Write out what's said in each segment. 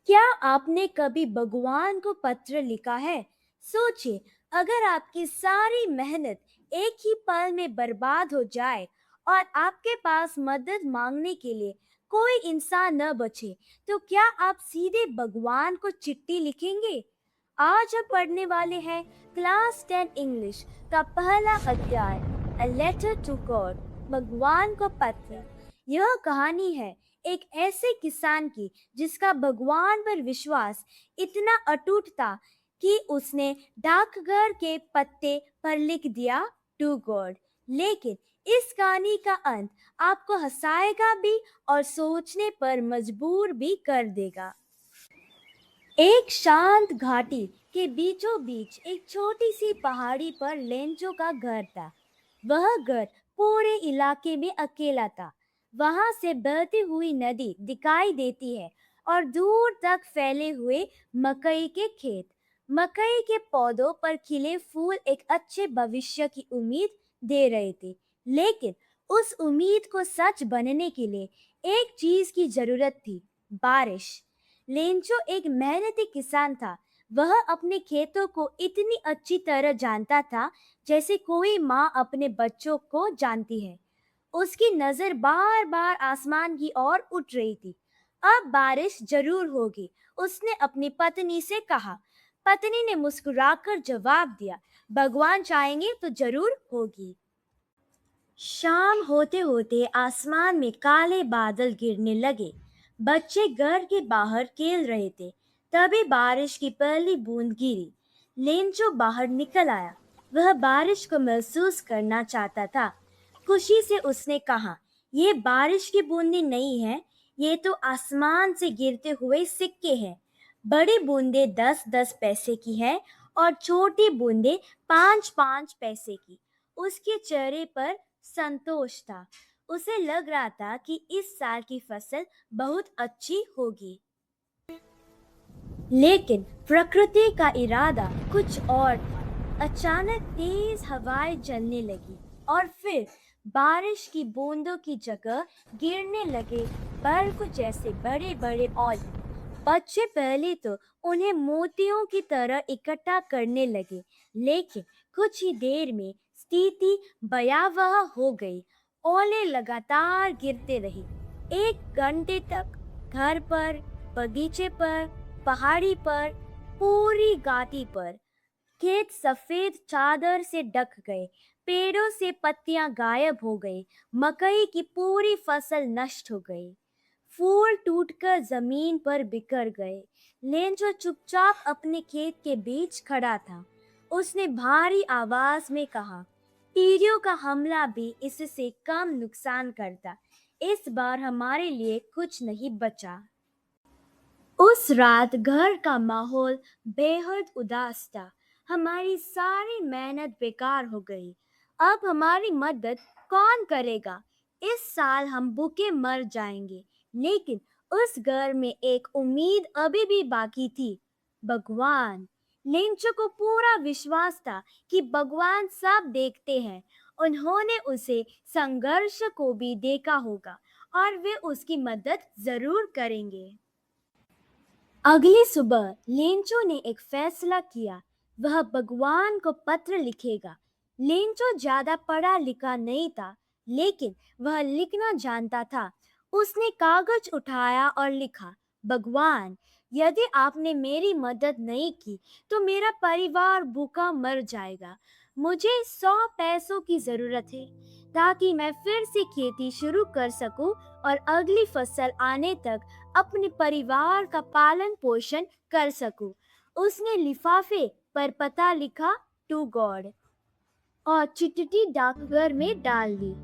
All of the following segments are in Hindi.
क्या आपने कभी भगवान को पत्र लिखा है? सोचिए, अगर आपकी सारी मेहनत एक ही पल में बर्बाद हो जाए और आपके पास मदद मांगने के लिए कोई इंसान न बचे, तो क्या आप सीधे भगवान को चिट्ठी लिखेंगे? आज हम पढ़ने वाले हैं क्लास 10 इंग्लिश का पहला अध्याय, अ लेटर टू गॉड, भगवान को पत्र। यह कहानी है एक ऐसे किसान की जिसका भगवान पर विश्वास इतना अटूट था कि उसने डाकघर के पत्ते पर लिख दिया, टू गॉड। लेकिन इस कहानी का अंत आपको हंसाएगा भी और सोचने पर मजबूर भी कर देगा। एक शांत घाटी के बीचों बीच एक छोटी सी पहाड़ी पर लेंचो का घर था। वह घर पूरे इलाके में अकेला था। वहां से बहती हुई नदी दिखाई देती है और दूर तक फैले हुए मकई के खेत। मकई के पौधों पर खिले फूल एक अच्छे भविष्य की उम्मीद दे रहे थे। लेकिन उस उम्मीद को सच बनने के लिए एक चीज की जरूरत थी, बारिश। लेंचो एक मेहनती किसान था। वह अपने खेतों को इतनी अच्छी तरह जानता था जैसे कोई माँ अपने बच्चों को जानती है। उसकी नजर बार बार आसमान की ओर उठ रही थी। अब बारिश जरूर होगी, उसने अपनी पत्नी से कहा। पत्नी ने मुस्कुराकर जवाब दिया, भगवान चाहेंगे तो जरूर होगी। शाम होते होते आसमान में काले बादल गिरने लगे। बच्चे घर के बाहर खेल रहे थे। तभी बारिश की पहली बूंद गिरी। लेंचो बाहर निकल आया। वह बारिश को महसूस करना चाहता था। खुशी से उसने कहा, ये बारिश की बूंदें नहीं है, ये तो आसमान से गिरते हुए सिक्के हैं। बड़ी बूंदें 10-10 पैसे की है और छोटी बूंदें 5-5 पैसे की। उसके चेहरे पर संतोष था। उसे लग रहा था कि इस साल की फसल बहुत अच्छी होगी। लेकिन प्रकृति का इरादा कुछ और था। अचानक तेज हवाएं चलने लगी और फिर बारिश की बूंदों की जगह गिरने लगे बर्फ जैसे बड़े बड़े ओले। बच्चे पहले तो उन्हें मोतियों की तरह इकट्ठा करने लगे, लेकिन कुछ ही देर में स्थिति भयावह हो गई। ओले लगातार गिरते रहे, 1 घंटे तक। घर पर, बगीचे पर, पहाड़ी पर, पूरी घाटी पर। खेत सफेद चादर से ढक गए। पेड़ों से पत्तियां गायब हो गई। मकई की पूरी फसल नष्ट हो गई। फूल टूटकर जमीन पर बिखर गए। लेंचो चुपचाप अपने खेत के बीच खड़ा था। उसने भारी आवाज में कहा, टीडियों का हमला भी इससे कम नुकसान करता। इस बार हमारे लिए कुछ नहीं बचा। उस रात घर का माहौल बेहद उदास था। हमारी सारी मेहनत बेकार हो गई। अब हमारी मदद कौन करेगा? इस साल हम भूखे मर जाएंगे। लेकिन उस घर में एक उम्मीद अभी भी बाकी थी, भगवान। लेंचो को पूरा विश्वास था कि भगवान सब देखते हैं। उन्होंने उसे संघर्ष को भी देखा होगा और वे उसकी मदद जरूर करेंगे। अगली सुबह लेंचो ने एक फैसला किया। वह भगवान को पत्र लिखेगा। लेंचो ज्यादा पढ़ा लिखा नहीं था, लेकिन वह लिखना जानता था। उसने कागज उठाया और लिखा, भगवान, यदि आपने मेरी मदद नहीं की तो मेरा परिवार भूखा मर जाएगा। मुझे 100 पैसों की जरूरत है ताकि मैं फिर से खेती शुरू कर सकूं और अगली फसल आने तक अपने परिवार का पालन पोषण कर सकूं। उसने लिफाफे पर पता लिखा, टू गॉड, और चिट्ठी डाकघर में डाल दी।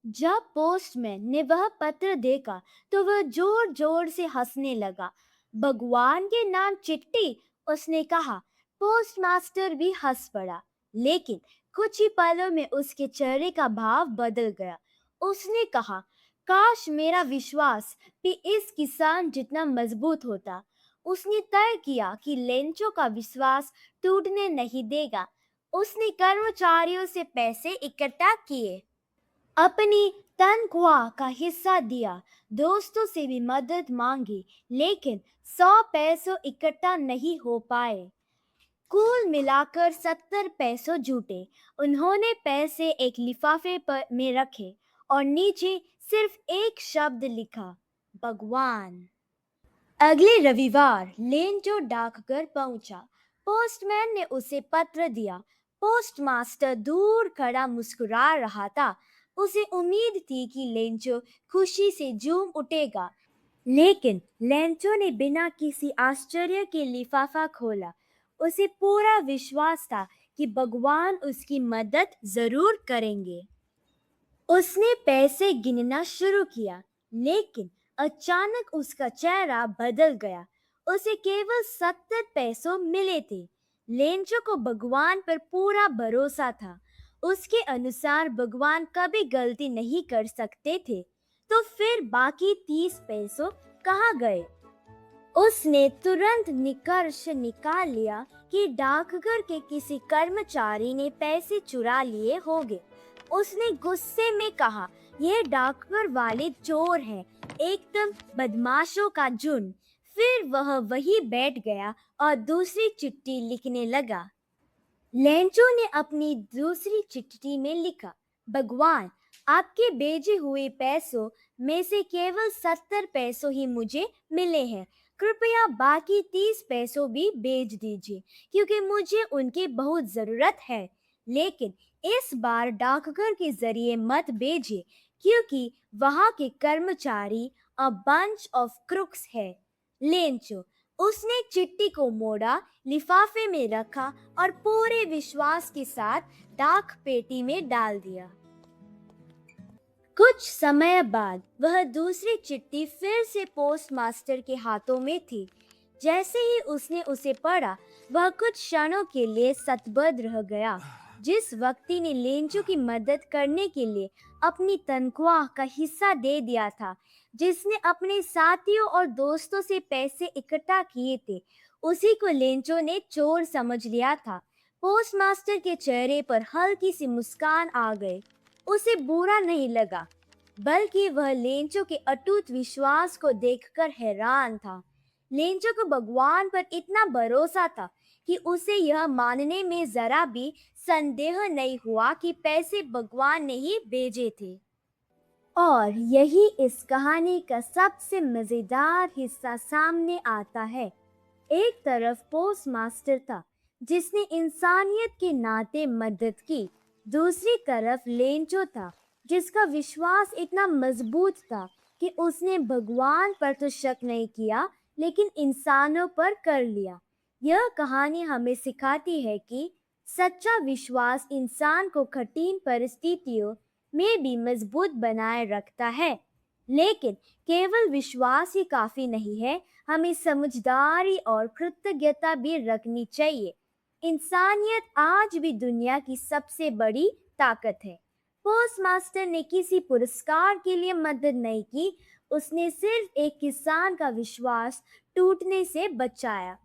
जब पोस्टमैन ने वह पत्र देखा तो वह जोर जोर से हंसने लगा। भगवान के नाम चिट्ठी, उसने कहा। पोस्टमास्टर भी हंस पड़ा, लेकिन कुछ ही पलों में उसके चेहरे का भाव बदल गया। उसने कहा, काश मेरा विश्वास भी इस किसान जितना मजबूत होता। उसने तय किया कि लेंचो का विश्वास टूटने नहीं देगा। उसने कर्मचारियों से पैसे इकट्ठा किए। अपनी तनख्वाह का हिस्सा दिया, दोस्तों से भी मदद मांगी, लेकिन 100 पैसों इकट्ठा नहीं हो पाए। कुल मिलाकर 70 पैसों जुटे। उन्होंने पैसे एक लिफाफे पर में रखे और नीचे सिर्फ एक शब्द लिखा, भगवान। अगले रविवार लेंचो डाकघर पहुंचा। पोस्टमैन ने उसे पत्र दिया। पोस्टमास्टर दूर खड़ा मुस्कुरा रहा था। उसे उम्मीद थी कि लेंचो खुशी से झूम उठेगा, लेकिन लेंचो ने बिना किसी आश्चर्य के लिफाफा खोला। उसे पूरा विश्वास था कि भगवान उसकी मदद जरूर करेंगे। उसने पैसे गिनना शुरू किया, लेकिन अचानक उसका चेहरा बदल गया। उसे केवल 70 पैसों मिले थे। लेंचो को भगवान पर पूरा भरोसा था। उसके अनुसार भगवान कभी गलती नहीं कर सकते थे। तो फिर बाकी 30 पैसों कहाँ गए? उसने तुरंत निष्कर्ष निकाल लिया कि डाकघर के किसी कर्मचारी ने पैसे चुरा लिए होंगे। उसने गुस्से में कहा, यह डाकघर वाले चोर हैं, एकदम बदमाशों का झुंड। फिर वह वहीं बैठ गया और दूसरी चिट्ठी लिखने लगा। लेंचो ने अपनी दूसरी चिट्ठी में लिखा, भगवान, आपके भेजे हुए पैसों में से केवल 70 पैसों ही मुझे मिले हैं। कृपया बाकी 30 पैसों भी भेज दीजिए, क्योंकि मुझे उनकी बहुत ज़रूरत है। लेकिन इस बार डाकघर के जरिए मत भेजिए, क्योंकि वहाँ के कर्मचारी अ बंच ऑफ क्रुक्स है। लेंचो, उसने चिट्ठी को मोड़ा, लिफाफे में रखा और पूरे विश्वास के साथ डाक पेटी में डाल दिया। कुछ समय बाद वह दूसरी चिट्ठी फिर से पोस्टमास्टर के हाथों में थी। जैसे ही उसने उसे पढ़ा, वह कुछ क्षणों के लिए स्तब्ध रह गया। जिस व्यक्ति ने लेंचो की मदद करने के लिए अपनी तनख्वाह का हिस्सा दे दिया था, जिसने अपने साथियों और दोस्तों से पैसे इकट्ठा किए थे, उसी को लेंचो ने चोर समझ लिया था। पोस्टमास्टर के चेहरे पर हल्की सी मुस्कान आ गई। उसे बुरा नहीं लगा, बल्कि वह लेंचो के अटूट विश्वास को देखकर हैरान था। लेंचो को भगवान पर इतना भरोसा था कि उसे यह मानने में जरा भी संदेह नहीं हुआ कि पैसे भगवान ने ही भेजे थे। और यही इस कहानी का सबसे मजेदार हिस्सा सामने आता है। एक तरफ पोस्टमास्टर था, जिसने इंसानियत के नाते मदद की। दूसरी तरफ लेंचो था, जिसका विश्वास इतना मजबूत था कि उसने भगवान पर तो शक नहीं किया, लेकिन इंसानों पर कर लिया। यह कहानी हमें सिखाती है कि सच्चा विश्वास इंसान को कठिन परिस्थितियों में भी मजबूत बनाए रखता है। लेकिन केवल विश्वास ही काफी नहीं है, हमें समझदारी और कृतज्ञता भी रखनी चाहिए। इंसानियत आज भी दुनिया की सबसे बड़ी ताकत है। पोस्टमास्टर ने किसी पुरस्कार के लिए मदद नहीं की, उसने सिर्फ एक किसान का विश्वास टूटने से बचाया।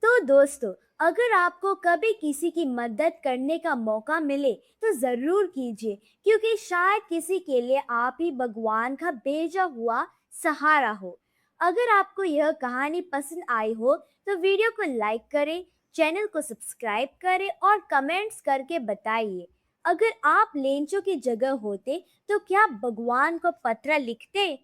तो दोस्तों, अगर आपको कभी किसी की मदद करने का मौका मिले तो ज़रूर कीजिए, क्योंकि शायद किसी के लिए आप ही भगवान का भेजा हुआ सहारा हो। अगर आपको यह कहानी पसंद आई हो तो वीडियो को लाइक करें, चैनल को सब्सक्राइब करें और कमेंट्स करके बताइए। अगर आप लेंचो की जगह होते तो क्या भगवान को पत्र लिखते?